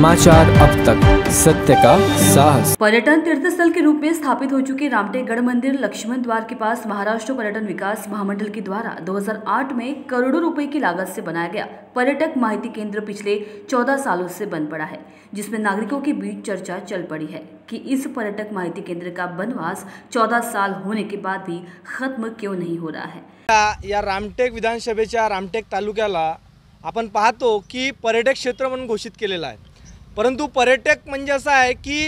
समाचार अब तक, सत्य का साहस। पर्यटन तीर्थस्थल के रूप में स्थापित हो चुके रामटेक गढ़ मंदिर लक्ष्मण द्वार के पास महाराष्ट्र पर्यटन विकास महामंडल के द्वारा 2008 में करोड़ों रुपए की लागत से बनाया गया पर्यटक माहिती केंद्र पिछले 14 सालों से बंद पड़ा है, जिसमें नागरिकों के बीच चर्चा चल पड़ी है कि इस पर्यटक माहिती केंद्र का बनवास 14 साल होने के बाद भी खत्म क्यों नहीं हो रहा है। या रामटेक विधानसभेच्या रामटेक तालुक्याला आपण पाहतो की पर्यटक क्षेत्र म्हणून घोषित केलेला आहे, परंतु पर्यटक म्हणजे असं आहे की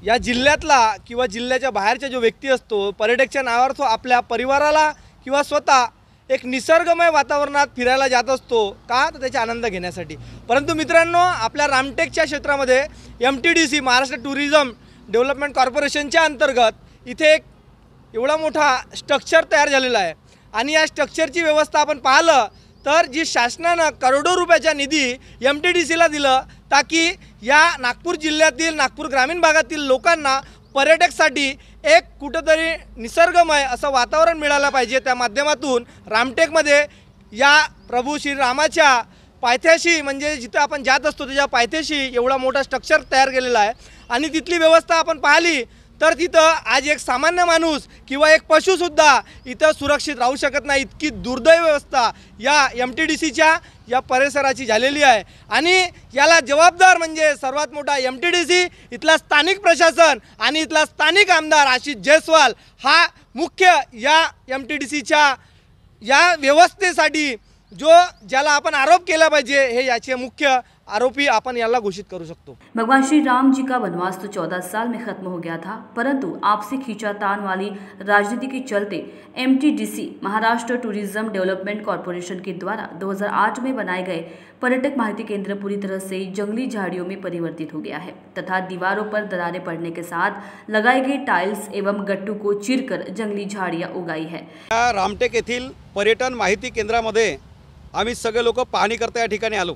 या जिल्ह्यातला किंवा जिल्ह्याच्या बाहेरचा जो व्यक्ती असतो पर्यटकच्या नावावर तो आपल्या परिवाराला किंवा स्वतः एक निसर्गमय वातावरणात फिरायला जात असतो का तर त्याचा आनंद घेण्यासाठी। परंतु मित्रांनो, आपल्या रामटेकच्या क्षेत्रामध्ये MTDC महाराष्ट्र टुरिझम डेव्हलपमेंट कॉर्पोरेशनच्या अंतर्गत इथे एक एवढा मोठा स्ट्रक्चर तयार झालेला आहे आणि या स्ट्रक्चरची व्यवस्था आपण पाहिलं तर जी शासनाने करोडो रुपयाचा निधी MTDCला दिलं ताकि या नागपूर जिल्ह्यातील नागपूर ग्रामीण भागातील लोकांना पर्यटकसाठी एक कुठेतरी निसर्गमय असं वातावरण मिळालं पाहिजे। त्या माध्यमातून रामटेकमध्ये या प्रभू श्रीरामाच्या पायथ्याशी म्हणजे जिथे आपण जात असतो त्याच्या पायथ्याशी एवढा मोठा स्ट्रक्चर तयार केलेला आहे आणि तिथली व्यवस्था आपण पाहिली तर तिथं आज एक सामान्य माणूस किंवा एक पशुसुद्धा इथं सुरक्षित राहू शकत नाही, इतकी दुर्दैव व्यवस्था या MTDCच्या या परिसराची झालेली आहे। आणि याला जबाबदार म्हणजे सर्वात मोठा MTDC, इथला स्थानिक प्रशासन आणि इथला स्थानिक आमदार आशिष जयस्वाल हा मुख्य या MTDCच्या या व्यवस्थेसाठी ज्याला आपण आरोप केला पाहिजे हे याचे मुख्य आरोपी आपण याला घोषित करू शकतो। भगवान श्री राम जी का वनवास तो 14 साल में खत्म हो गया था, परंतु आपसी खींचातान वाली राजनीति के चलते MTDC Maharashtra tourism development corporation के द्वारा 2008 में बनाए गए पर्यटक माहिती केंद्र पूरी तरह से जंगली झाड़ियों में परिवर्तित हो गया है तथा दीवारों पर दरारें पड़ने के साथ लगाए गए टाइल्स एवं गट्टू को चीरकर जंगली झाड़ियां उगाई है। रामटेक येथील पर्यटन माहिती केंद्रामध्ये आम्ही सगळे लोक पाहणी करता या ठिकाणी आलो।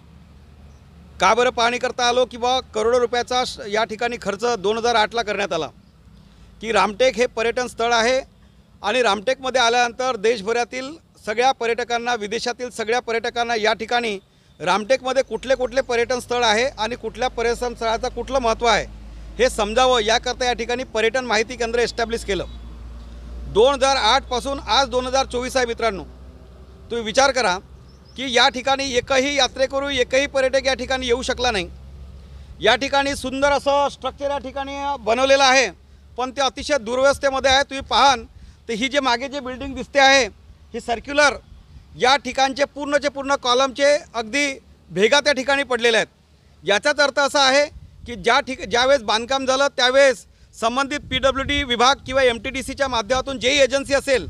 का बरं पाहणी करता आलो की बा करोडो रुपयाचा या ठिकाणी खर्च 2008ला करण्यात आला की रामटेक हे पर्यटन स्थळ आहे आणि रामटेकमध्ये आल्यानंतर देशभरातील सगळ्या पर्यटकांना विदेशातील सगळ्या पर्यटकांना या ठिकाणी रामटेकमध्ये कुठले कुठले पर्यटन स्थळ आहे आणि कुठल्या पर्यटन स्थळाचं कुठलं महत्त्व आहे हे समजावं याकरता या ठिकाणी पर्यटन माहिती केंद्र एस्टॅब्लिश केलं। 2008 पासून आज 2024 आहे मित्रांनो, तुम्ही विचार करा की या ठिकाणी एकही यात्रेकरू एकही पर्यटक या ठिकाणी येऊ शकला नाही। या ठिकाणी सुंदर असं स्ट्रक्चर या ठिकाणी बनवलेलं आहे, पण ते अतिशय दुर्व्यवस्थेमध्ये आहे। तुम्ही पाहान तर ही जे मागे जे बिल्डिंग दिसते आहे ही सर्क्युलर या ठिकाणचे पूर्णचे पूर्ण कॉलमचे अगदी भेगा त्या ठिकाणी पडलेले आहेत। याचाच अर्थ असा आहे की ज्यावेळेस बांधकाम झालं त्यावेळेस संबंधित PWD विभाग किंवा MTDCच्या माध्यमातून जेही एजन्सी असेल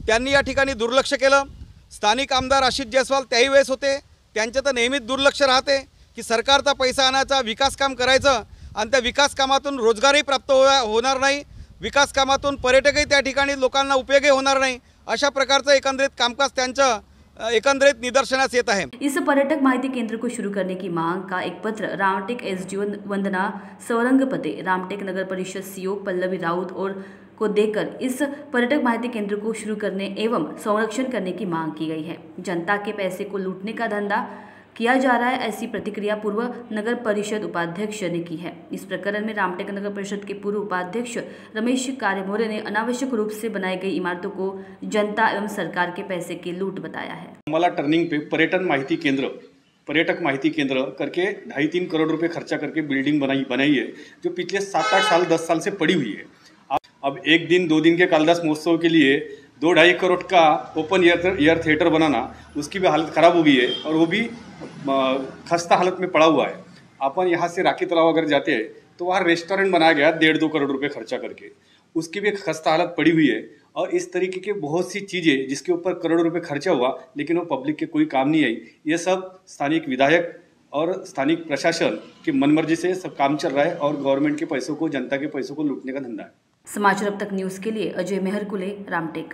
त्यांनी या ठिकाणी दुर्लक्ष केलं। स्थानिक आमदार आशिष जयस्वाल त्याही वेळेस होते, त्यांचं तर नेहमीच दुर्लक्ष राहते की सरकारचा पैसा आणायचा, विकास काम करायचं आणि त्या विकास कामातून रोजगारही प्राप्त होणार नाही, विकास कामातून पर्यटकही त्या ठिकाणी लोकांना उपयोगी होणार नाही, अशा प्रकारचं एकंदरीत कामकाज त्यांचं एकंदरीत निदर्शनास येत आहे। इस पर्यटक माहिती केंद्र को शुरू करने की मांग का एक पत्र रामटेक SDO वंदना सौरंगपते, रामटेक नगर परिषद CO पल्लवी राउत और को देकर इस पर्यटक माहिती केंद्र को शुरू करने एवं संरक्षण करने की मांग की गई है। जनता के पैसे को लूटने का धंधा किया जा रहा है, ऐसी प्रतिक्रिया पूर्व नगर परिषद उपाध्यक्ष ने की है। इस प्रकरण में रामटेक नगर परिषद के पूर्व उपाध्यक्ष रमेश कार्यमोरे ने अनावश्यक रूप से बनाई गई इमारतों को जनता एवं सरकार के पैसे की लूट बताया है। मला टर्निंग पे पर्यटक माहिती केंद्र करके 2.5-3 करोड़ रुपए खर्चा करके बिल्डिंग बनाई है जो पिछले 7-8 साल 10 साल से पड़ी हुई है। अब 1 दिन 2 दिन के कालिदास महोत्सव के लिए 2-2.5 करोड़ का ओपन एयर थिएटर बनाना, उसकी भी हालत ख़राब हो गई है और वो भी खस्ता हालत में पड़ा हुआ है। अपन यहाँ से राखी तालाब अगर जाते हैं तो वहाँ रेस्टोरेंट बनाया गया 1.5-2 करोड़ रुपए खर्चा करके, उसकी भी एक खस्ता हालत पड़ी हुई है। और इस तरीके के बहुत सी चीज़ें जिसके ऊपर करोड़ों रुपए खर्चा हुआ लेकिन वो पब्लिक के कोई काम नहीं आई। ये सब स्थानिक विधायक और स्थानिक प्रशासन की मनमर्जी से सब काम चल रहा है और गवर्नमेंट के पैसों को, जनता के पैसों को लूटने का धंधा है। समाचार अब तक न्यूज़ के लिए अजय मेहरकुले, रामटेक।